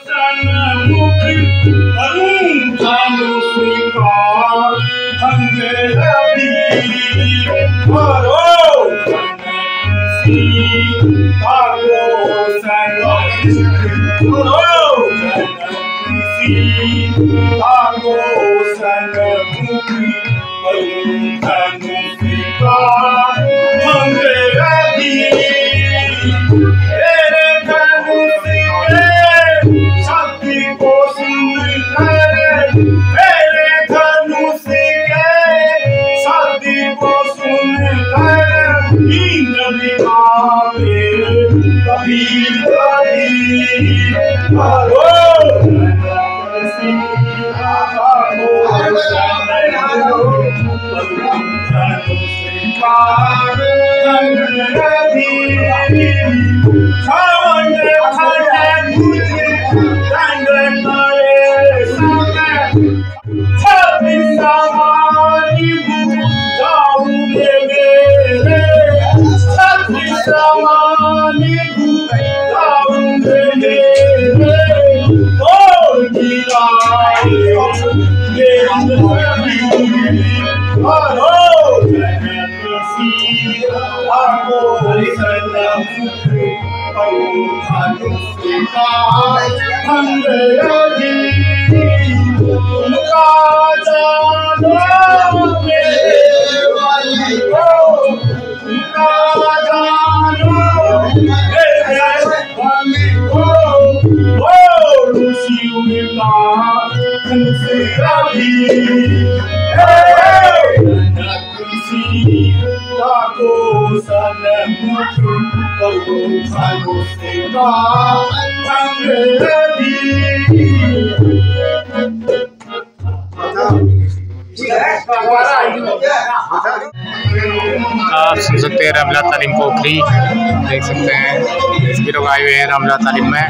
सन्मुख करूं धनु स्वीकार अंगेरा वीर करो सीता को सन्मुख करो सीता को सन्मुख करूं धनु स्वीकार अंगेरा वीर आप सुन सकते हैं रामलीला तालीम पोखरी, देख सकते हैं इसके लोग आए हुए हैं रामलीला तालीम में।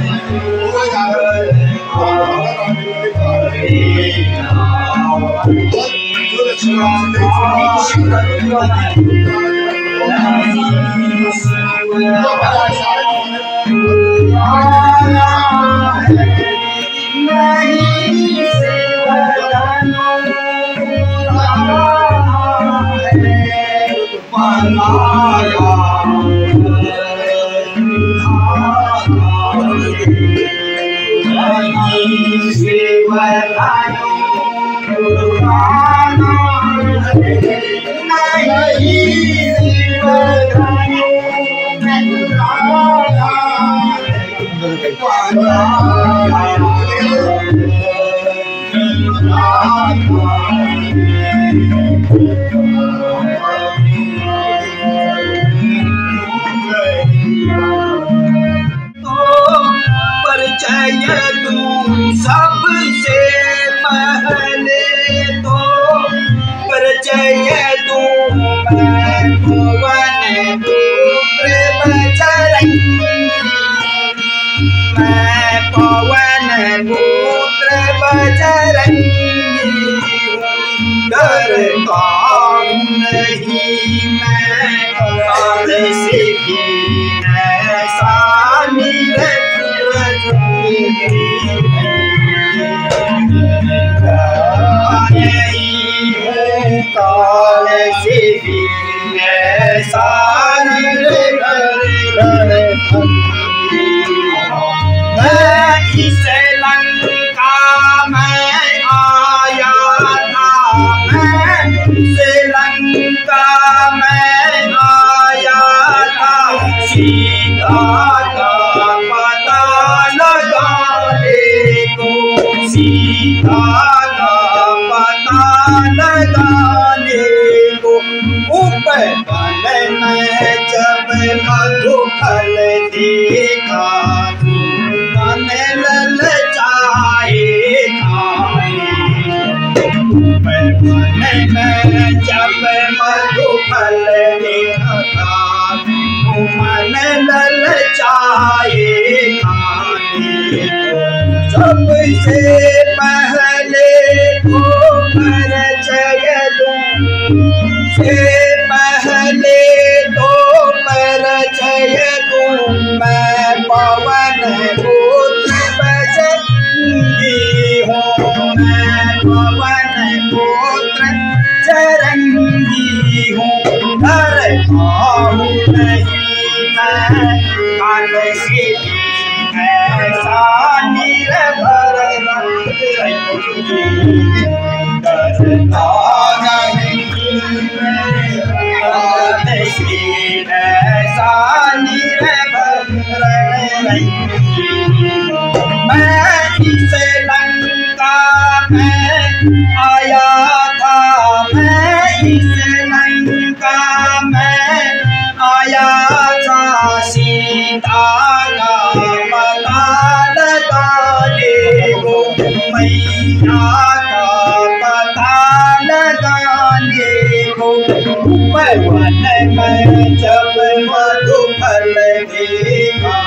जब मधुफल देखा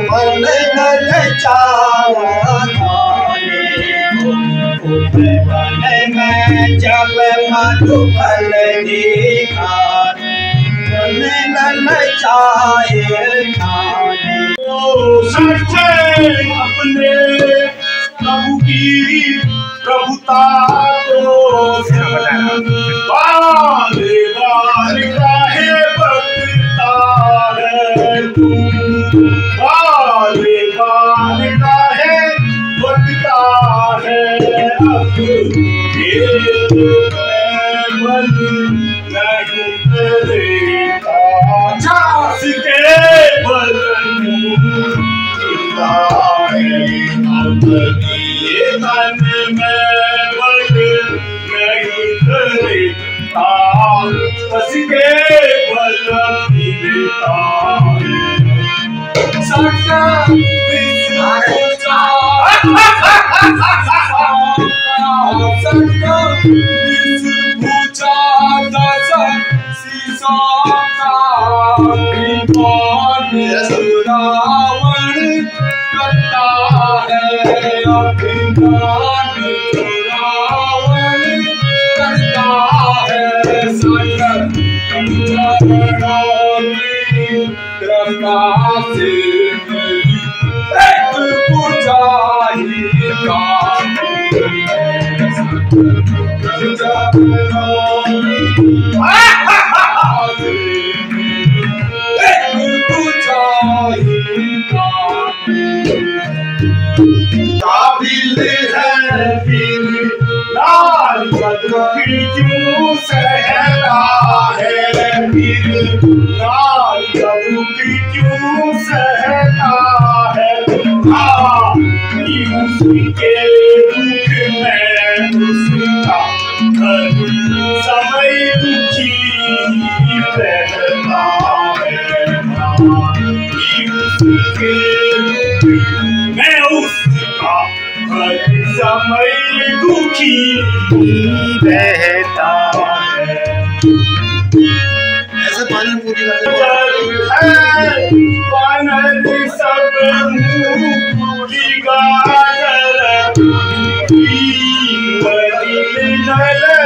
मन ललचाया में जब मधुफल देखा मन ललचाए सच्चे अपने प्रभु की प्रभुता को बाले बाल काहे बकता है तू, बाले बाल काहे बकता है अब ये मन नहीं करेगा चास के बल अब ये मन में बल नहीं करेगा बस के बल देता रावण करता है अभिमान, रावण करता है सकल प्रकाश एक पुजारी का काबिल है फिर लाल बदरी क्यों सहता है, फिर लाल बदरी क्यों सहता है। हाँ उसके दुख में उसका हर समय दुखी रहता है। उसके मैं उसका हर समय दुखी रहता है। ऐसे पानी पूरी पानी सब पूरी गाजर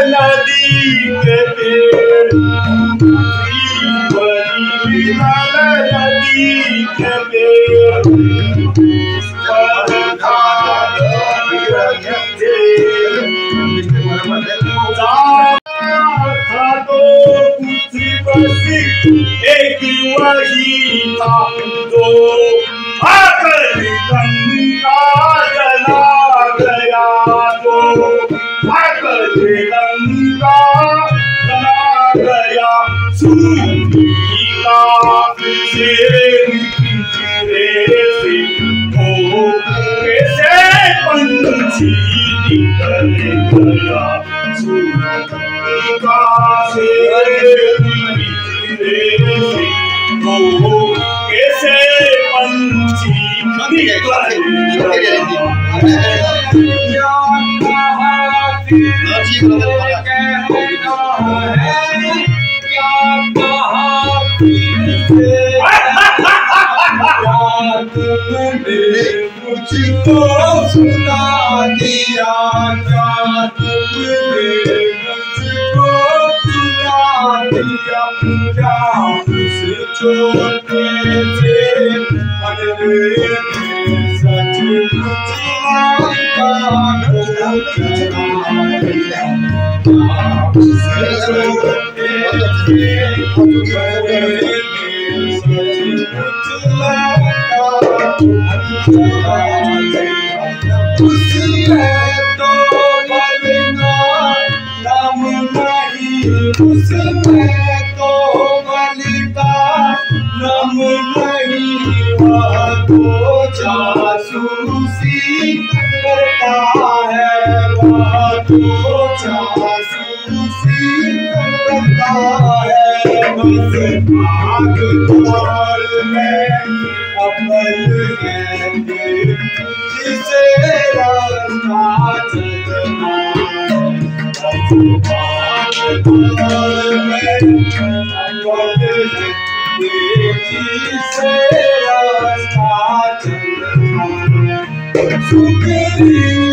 नदी के पेड़ नदी के पेड़ था तो कुछ बस एक वही था तो आकर लंका जला गया, तो आकर लंका जला गया। सूर्या से कैसे पंछी निकल गया, सूर्या से कैसे पंछी निकल मुझको सुना दिया क्या तुमने, मुझको सुना दिया क्या उस छोटे से अनवे सच तो उसमें तो बलि का नम नहीं, वह तो जासूसी करता है, वह तो जासूसी करता है। बस आग तौल में अमल है जिसे रास्ता चलना, बस आग तौल में अमल है जिसे रास्ता चलना। सुखरी